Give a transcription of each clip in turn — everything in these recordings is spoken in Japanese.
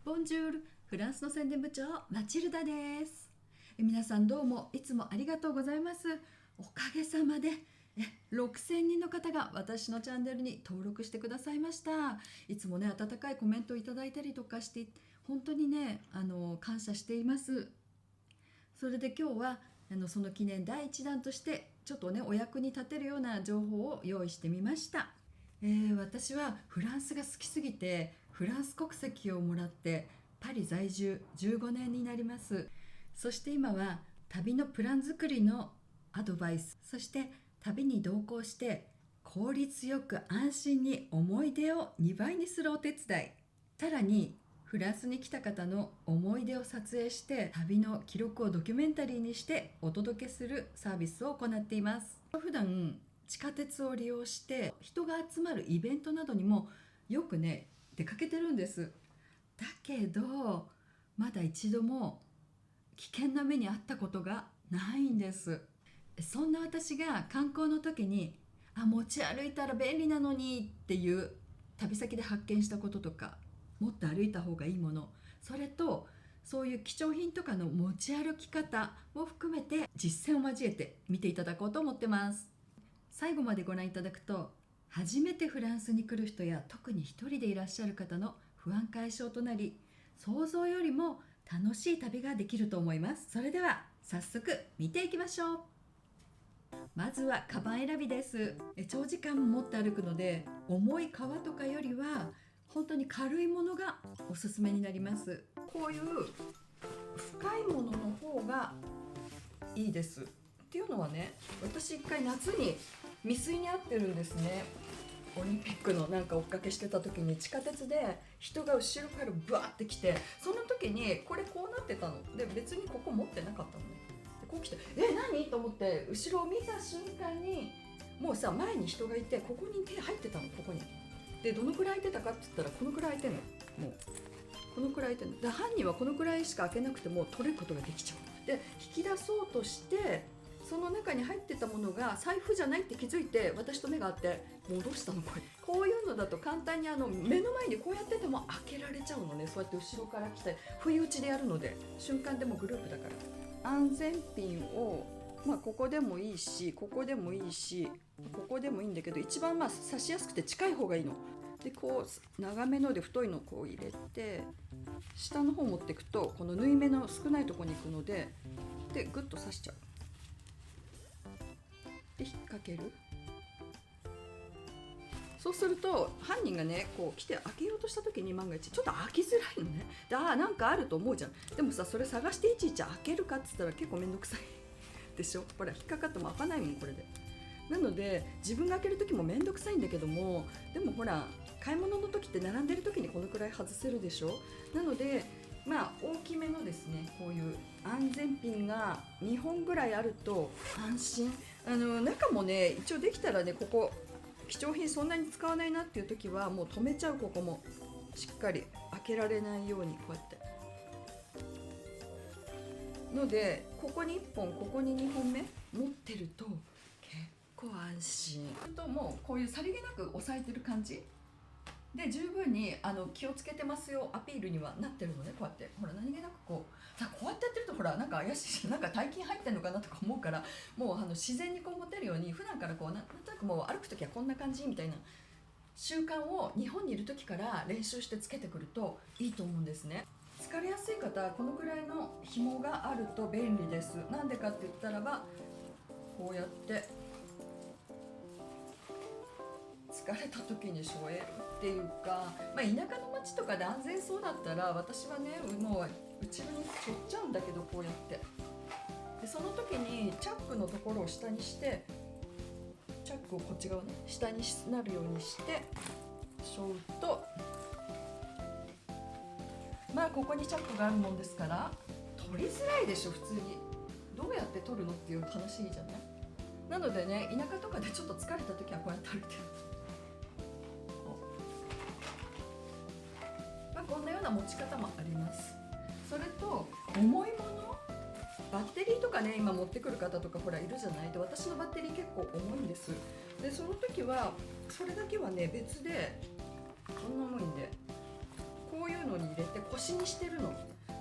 ボンジュール、フランスの宣伝部長マチルダです。皆さんどうもいつもありがとうございます。おかげさまで6000人の方が私のチャンネルに登録してくださいました。いつもね温かいコメントをいただいたりとかして本当にね感謝しています。それで今日はその記念第1弾としてちょっとねお役に立てるような情報を用意してみました。私はフランスが好きすぎてフランス国籍をもらってパリ在住15年になります。そして今は旅のプラン作りのアドバイス、そして旅に同行して効率よく安心に思い出を2倍にするお手伝い、さらにフランスに来た方の思い出を撮影して旅の記録をドキュメンタリーにしてお届けするサービスを行っています。普段地下鉄を利用して人が集まるイベントなどにもよくね出かけてるんです。だけどまだ一度も危険な目に遭ったことがないんです。そんな私が観光の時に持ち歩いたら便利なのにっていう旅先で発見したこととか、もっと歩いた方がいいもの、それとそういう貴重品とかの持ち歩き方も含めて実践を交えて見ていただこうと思ってます。最後までご覧いただくと、初めてフランスに来る人や特に一人でいらっしゃる方の不安解消となり、想像よりも楽しい旅ができると思います。それでは早速見ていきましょう。まずはカバン選びです。長時間持って歩くので重い革とかよりは本当に軽いものがおすすめになります。こういう深いものの方がいいです。っていうのはね、私一回夏に未遂に遭ってるんですね。オリンピックのなんか追っかけしてた時に地下鉄で人が後ろからブワーって来て、その時にこれこうなってたので、別にここ持ってなかったのね。でこう来て何と思って後ろを見た瞬間にもうさ、前に人がいてここに手入ってたの。ここにでどのくらい空いてたかって言ったらこのくらい空いてんの。もうこのくらい空いてんので、犯人はこのくらいしか開けなくても取れることができちゃう。で引き出そうとしてその中に入ってたものが財布じゃないって気づいて、私と目が合って戻したの。こういうのだと簡単に目の前にこうやってても開けられちゃうのね。そうやって後ろから来て不意打ちでやるので、瞬間でもグループだから。安全ピンをここでもいいしここでもいいしここでもいいんだけど、一番刺しやすくて近い方がいいので、こう長めので太いのをこう入れて下の方持っていくとこの縫い目の少ないところに行くので、グッと刺しちゃう。で引っ掛ける。そうすると犯人がねこう来て開けようとした時に万が一ちょっと開きづらいのね。でなんかあると思うじゃん。でもさ、それ探していちいち開けるかっつったら結構めんどくさいでしょ。ほら引っかかっても開かないもんこれで。なので自分が開ける時もめんどくさいんだけども、でもほら買い物の時って並んでる時にこのくらい外せるでしょ。なので大きめのですね、こういう安全ピンが2本ぐらいあると安心。中もね一応できたらね、ここ貴重品そんなに使わないなっていう時はもう止めちゃう。ここもしっかり開けられないようにこうやってので、ここに1本ここに2本目持ってると結構安心。あともうこういうさりげなく押さえてる感じで十分に気をつけてますよアピールにはなってるのね。こうやってほら何気なくこうさ、こうやってやってるとほらなんか怪しい、なんか大金入ってんのかなとか思うから、もう自然にこう持てるように普段からこうなんとなくもう歩く時はこんな感じみたいな習慣を日本にいる時から練習してつけてくるといいと思うんですね。疲れやすい方はこのくらいの紐があると便利です。なんでかって言ったらば、こうやって疲れた時にしょえるっていうか、田舎の町とかで安全そうだったら私はねもう後ろに背負っちゃうんだけど、こうやってでその時にチャックのところを下にして、チャックをこっち側ね下になるようにして背負うと、ここにチャックがあるもんですから取りづらいでしょ。普通にどうやって取るのっていう話じゃない。なのでね、田舎とかでちょっと疲れた時はこうやって歩いてる。こんなような持ち方もあります。それと重いもの、バッテリーとかね今持ってくる方とかほらいるじゃない。で私のバッテリー結構重いんです。でその時はそれだけはね別でこんな重いんで、こうういうのに入れて腰にしてるの。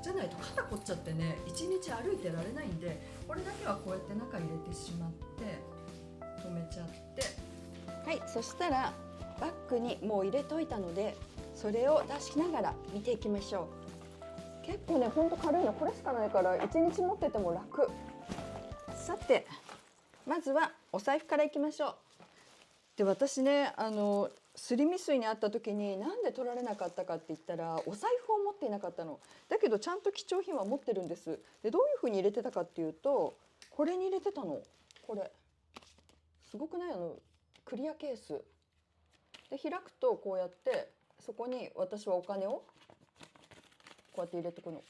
じゃないと肩凝っちゃってね、一日歩いてられないんで、これだけはこうやって中入れてしまって止めちゃって、はい、そしたらバッグにもう入れといたので、それを出しながら見ていきましょう。結構ね、ほんと軽いのこれしかないから一日持ってても楽。さてまずはお財布からいきましょう。で、私ね、すり未遂にあった時になんで取られなかったかって言ったら、お財布を持っていなかったの。だけどちゃんと貴重品は持ってるんです。で、どういうふうに入れてたかっていうと、これに入れてたの。これすごくない？クリアケースで開くとこうやって、そこに私はお金をこうやって入れてくの。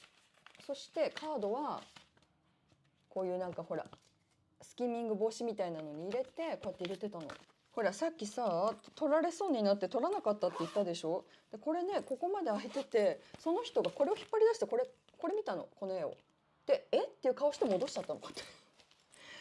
そしてカードはこういうなんかほらスキミング防止みたいなのに入れて、こうやって入れてたの。ほらさっきさ、取られそうになって取らなかったって言ったでしょ。でこれね、ここまで開いてて、その人がこれを引っ張り出して、これ見たの、この絵を。でっていう顔して戻しちゃったの。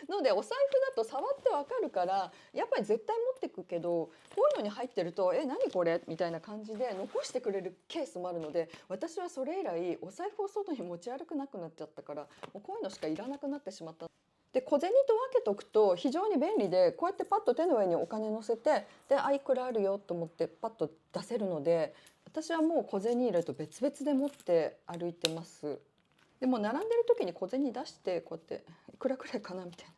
なのでお財布だと触ってわかるから、やっぱり絶対持ってくけど、こういうのに入ってると何これみたいな感じで残してくれるケースもあるので、私はそれ以来お財布を外に持ち歩くなくなっちゃったから、もうこういうのしかいらなくなってしまった。で小銭と分けとくと非常に便利で、こうやってパッと手の上にお金乗せて、でいくらあるよと思ってパッと出せるので、私はもう小銭入れと別々で持って歩いてます。でも並んでる時に小銭出して、こうやっていくらくらいかなみたいな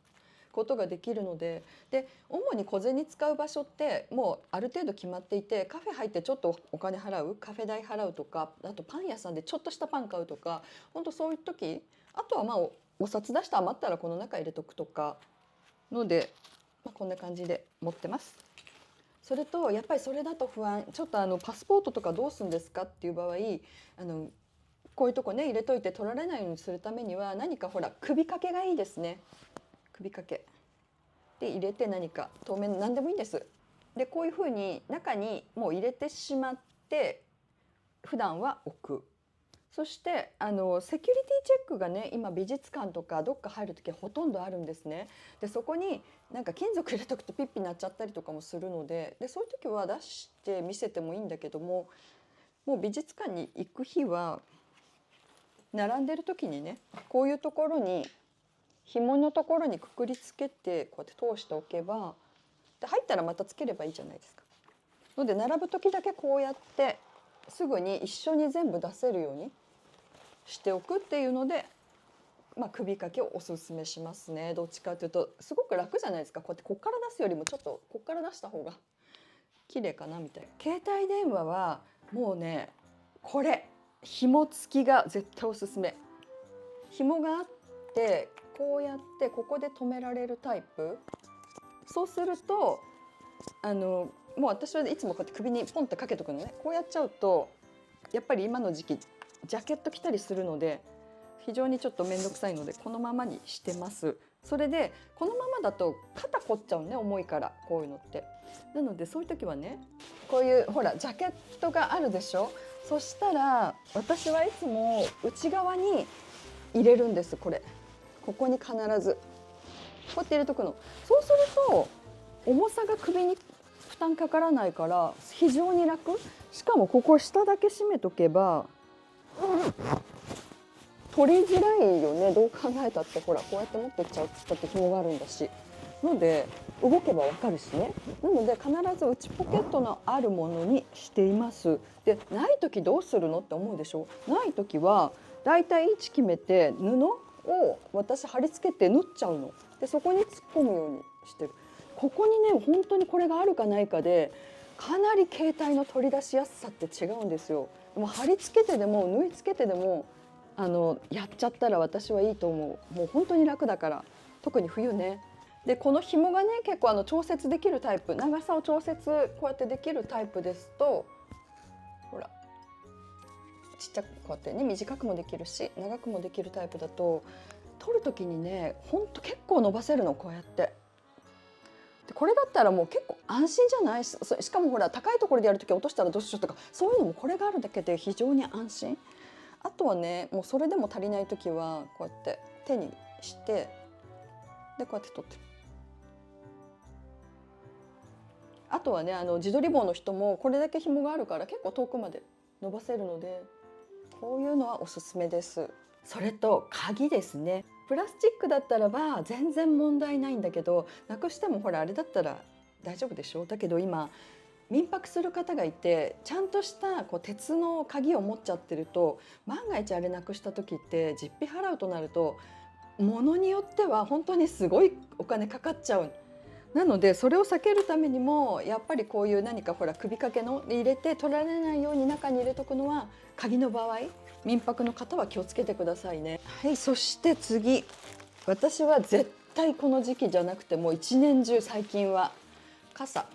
ことができるので、で主に小銭使う場所ってもうある程度決まっていて、カフェ入ってちょっとお金払う、カフェ代払うとか、あとパン屋さんでちょっとしたパン買うとか、本当そういう時、あとはまあお札出して余ったらこの中入れとくとかので、こんな感じで持ってます。それとやっぱりそれだと不安、ちょっとパスポートとかどうするんですかっていう場合、こういうとこね入れといて取られないようにするためには、何かほら首掛けがいいですね。首掛けで入れて、何か透明の何でもいいんです。でこういうふうに中にもう入れてしまって普段は置く。そしてセキュリティチェックがね、今美術館とかどっか入る時はほとんどあるんですね。でそこになんか金属入れとくとピッピになっちゃったりとかもするので、そういう時は出して見せてもいいんだけども、もう美術館に行く日は並んでる時にね、こういうところに紐のところにくくりつけてこうやって通しておけば、で入ったらまたつければいいじゃないですか。ので並ぶ時だけこうやってすぐに一緒に全部出せるようにしておくっていうので、首掛けをおすすめしますね。どっちかというとすごく楽じゃないですか。こうやってこっから出すよりもちょっとこっから出した方が綺麗かなみたいな。携帯電話はもうね、これ紐付きが絶対おすすめ。紐があってこうやってここで止められるタイプ。そうするともう私はいつもこうやって首にポンってかけとくのね。こうやっちゃうとやっぱり今の時期ジャケット着たりするので非常にちょっと面倒くさいので、このままにしてます。それでこのままだと肩凝っちゃうね、重いから、こういうのって。なのでそういう時はね、こういうほらジャケットがあるでしょ。そしたら私はいつも内側に入れるんです。ここに必ずこうやって入れとくの。そうすると重さが首に負担かからないから非常に楽。しかもここ下だけ締めとけば取りづらいよね。どう考えたって、ほらこうやって持ってっちゃうってって紐があるんだし、ので動けばわかるしね。なので必ず内ポケットのあるものにしています。でない時どうするのって思うでしょ。ない時はだいたい位置決めて布を私貼り付けて縫っちゃうので、そこに突っ込むようにしてる。ここにね本当にこれがあるかないかでかなり携帯の取り出しやすさって違うんですよ。でも貼り付けてでも縫い付けてでもやっちゃったら私はいいと思う。もう本当に楽だから、特に冬ね。でこの紐がね結構調節できるタイプ、長さを調節こうやってできるタイプですと、ほらちっちゃくこうやってね短くもできるし長くもできるタイプだと、取る時にねほんと結構伸ばせるの、こうやって。でこれだったらもう結構安心じゃないし、しかもほら高いところでやる時落としたらどうしようとか、そういうのもこれがあるだけで非常に安心。あとはね、もうそれでも足りない時はこうやって手にしてでこうやって取ってる。あとはね自撮り棒の人もこれだけ紐があるから結構遠くまで伸ばせるので、こういうのはおすすめです。それと鍵ですね。プラスチックだったらば全然問題ないんだけど、なくしてもほらあれだったら大丈夫でしょ。だけど今民泊する方がいて、ちゃんとしたこう鉄の鍵を持っちゃってると、万が一あれなくした時って実費払うとなると、物によっては本当にすごいお金かかっちゃう。なのでそれを避けるためにもやっぱりこういう何かほら首掛けの入れて取られないように中に入れとくのは、鍵の場合民泊の方は気をつけてくださいね。はい、そして次、私は絶対この時期じゃなくても一年中最近は傘、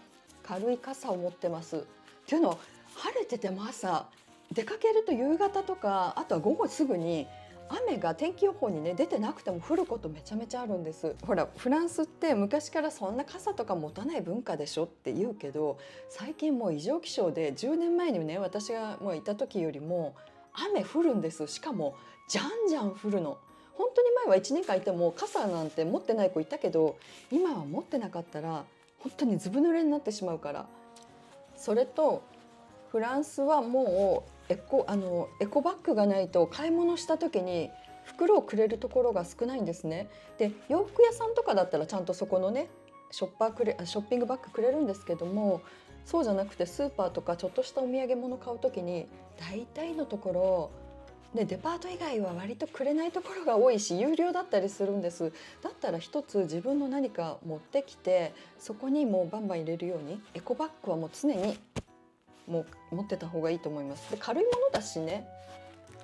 軽い傘を持ってます。っていうのは晴れてても朝出かけると夕方とか、あとは午後すぐに雨が天気予報にね出てなくても降ることめちゃめちゃあるんです。ほらフランスって昔からそんな傘とか持たない文化でしょって言うけど、最近もう異常気象で10年前にね私がもういた時よりも雨降るんです。しかもじゃんじゃん降るの。本当に前は1年間いても傘なんて持ってない子いたけど、今は持ってなかったら本当にずぶ濡れになってしまうから。それとフランスはもうエコバッグがないと買い物した時に袋をくれるところが少ないんですね。で洋服屋さんとかだったらちゃんとそこのねショッピングバッグくれるんですけども、そうじゃなくてスーパーとかちょっとしたお土産物買う時に大体のところでデパート以外は割とくれないところが多いし、有料だったりするんです。だったら一つ自分の何か持ってきて、そこにもうバンバン入れるようにエコバッグはもう常にもう持ってた方がいいと思います。で軽いものだしね。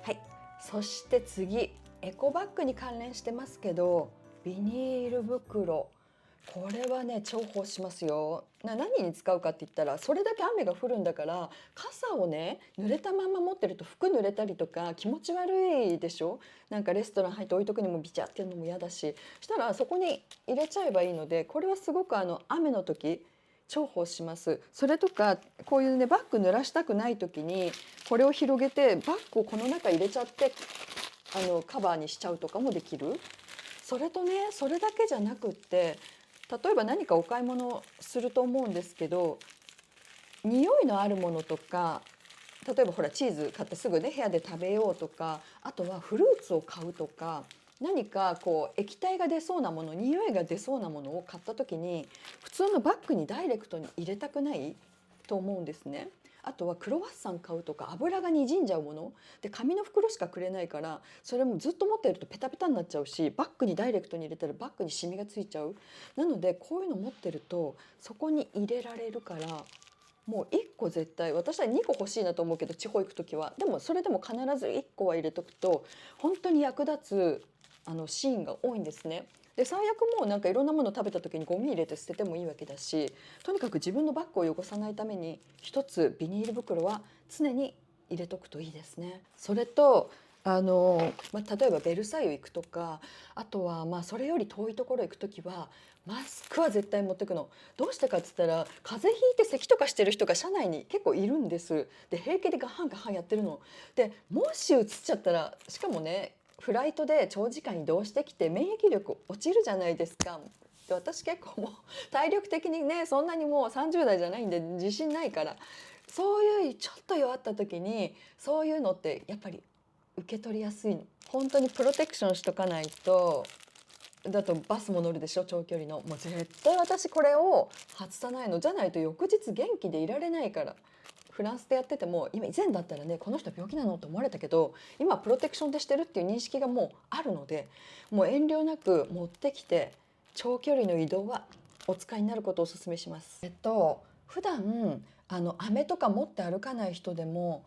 はい、そして次、エコバッグに関連してますけど、ビニール袋、これはね重宝しますよ。何に使うかって言ったら、それだけ雨が降るんだから、傘をね濡れたまま持ってると服濡れたりとか気持ち悪いでしょ。なんかレストラン入って置いとくにもビチャっていうのも嫌だし、したらそこに入れちゃえばいいので、これはすごく雨の時重宝します。それとかこういうねバッグ濡らしたくない時にこれを広げてバッグをこの中入れちゃってカバーにしちゃうとかもできる。それとね、それだけじゃなくって、例えば何かお買い物すると思うんですけど、匂いのあるものとか、例えばほらチーズ買ってすぐね部屋で食べようとか、あとはフルーツを買うとか、何かこう液体が出そうなもの、匂いが出そうなものを買った時に普通のバッグにダイレクトに入れたくないと思うんですね。あとはクロワッサン買うとか、油がにじんじゃうもので紙の袋しかくれないから、それもずっと持っているとペタペタになっちゃうし、バッグにダイレクトに入れたらバッグにシミがついちゃう。なのでこういうの持ってるとそこに入れられるから、もう1個絶対、私は2個欲しいなと思うけど地方行く時は、でもそれでも必ず1個は入れとくと本当に役立つシーンが多いんですね。で最悪もうなんかいろんなもの食べた時にゴミ入れて捨ててもいいわけだし、とにかく自分のバッグを汚さないために一つビニール袋は常に入れとくといいですね。それと例えばベルサイユ行くとか、あとはそれより遠いところ行く時はマスクは絶対持ってくの。どうしてかっつったら、風邪ひいて咳とかしてる人が車内に結構いるんです。で平気でガハンガハンやってるので、もしうつっちゃったら、しかもねフライトで長時間移動してきて免疫力落ちるじゃないですか。で私結構もう体力的にねそんなにもう30代じゃないんで自信ないから、そういうちょっと弱った時にそういうのってやっぱり受け取りやすいの。本当にプロテクションしとかないと。だとバスも乗るでしょ、長距離の。もう絶対私これを外さないの。じゃないと翌日元気でいられないから。フランスでやってても、今以前だったらねこの人病気なのと思われたけど、今プロテクションでしてるっていう認識がもうあるので、もう遠慮なく持ってきて長距離の移動はお使いになることをお勧めします。普段飴とか持って歩かない人でも、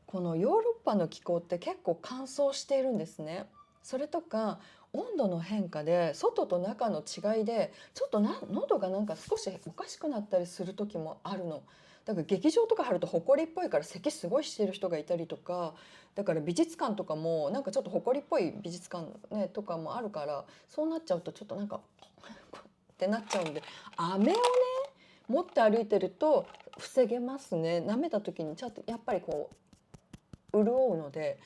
このヨーロッパの気候って結構乾燥しているんですね。それとか温度の変化で外と中の違いでちょっと喉がなんか少しおかしくなったりする時もあるの。だから劇場とか入ると埃っぽいから咳すごいしてる人がいたりとか、だから美術館とかもなんかちょっと埃っぽい美術館ねとかもあるから、そうなっちゃうとちょっとなんかってなっちゃうんで、飴をね持って歩いてると防げますね。舐めた時にちょっとやっぱりこう潤うので、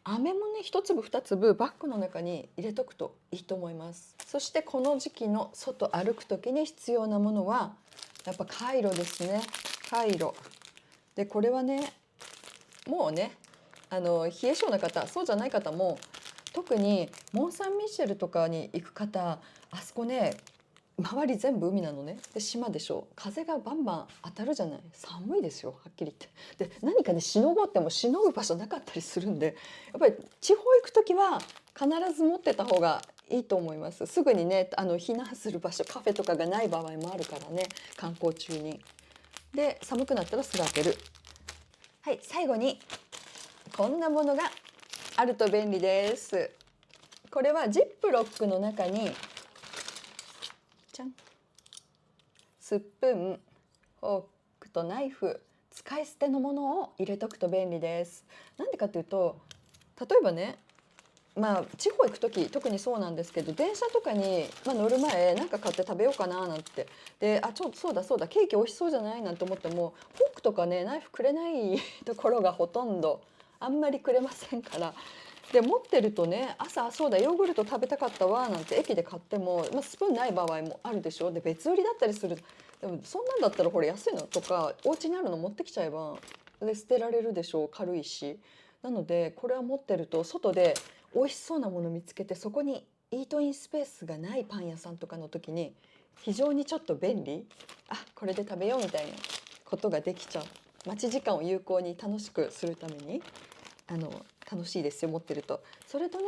飴もね一粒二粒バッグの中に入れとくといいと思います。そしてこの時期の外歩く時に必要なものはやっぱカイロですね。カイロで、これはねもうね冷え性な方、そうじゃない方も、特にモン・サン・ミシェルとかに行く方、あそこね周り全部海なのね。で島でしょ、風がバンバン当たるじゃない。寒いですよ、はっきり言って。で何かねしのごうってもしのぐ場所なかったりするんで、やっぱり地方行く時は必ず持ってた方がいいと思います。すぐにね避難する場所、カフェとかがない場合もあるからね、観光中に。で寒くなったらすぐ開ける。はい、最後にこんなものがあると便利です。これはジップロックの中にじゃん、スプーン、フォークとナイフ、使い捨てのものを入れとくと便利です。なんでかというと、例えばね、地方行く時特にそうなんですけど、電車とかに、乗る前なんか買って食べようかななんて、でそうだそうだケーキ美味しそうじゃないなんて思っても、フォークとかねナイフくれないところがほとんど、あんまりくれませんから。で持ってるとね、朝そうだヨーグルト食べたかったわなんて駅で買っても、スプーンない場合もあるでしょ。で別売りだったりする。でもそんなんだったらこれ安いのとかお家にあるの持ってきちゃえば、で捨てられるでしょ、軽いし。なのでこれは持ってると、外で美味しそうなもの見つけて、そこにイートインスペースがないパン屋さんとかの時に非常にちょっと便利。あ、これで食べようみたいなことができちゃう。待ち時間を有効に楽しくするために楽しいですよ、持ってると。それとね、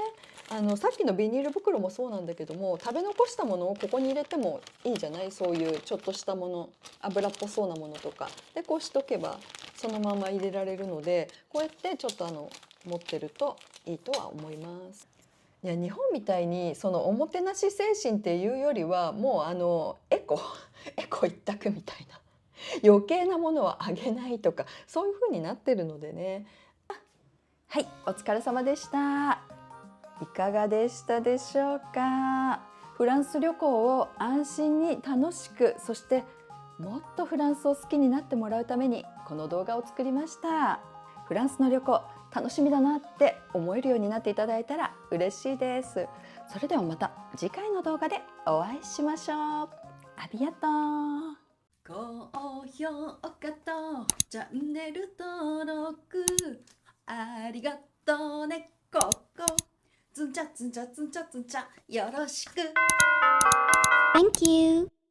さっきのビニール袋もそうなんだけども、食べ残したものをここに入れてもいいじゃない。そういうちょっとしたもの、油っぽそうなものとかでこうしとけばそのまま入れられるので、こうやってちょっと持ってるといいとは思います。いや、日本みたいにそのおもてなし精神っていうよりは、もうエコエコ一択みたいな、余計なものはあげないとか、そういう風になってるのでね。はい、お疲れ様でした。いかがでしたでしょうか。フランス旅行を安心に楽しく、そしてもっとフランスを好きになってもらうためにこの動画を作りました。フランスの旅行楽しみだなって思えるようになっていただいたら嬉しいです。それではまた次回の動画でお会いしましょう。ありがとう。高評価とチャンネル登録ありがとうね。ここつんちゃつんちゃつんちゃつんちゃよろしく。 Thank you.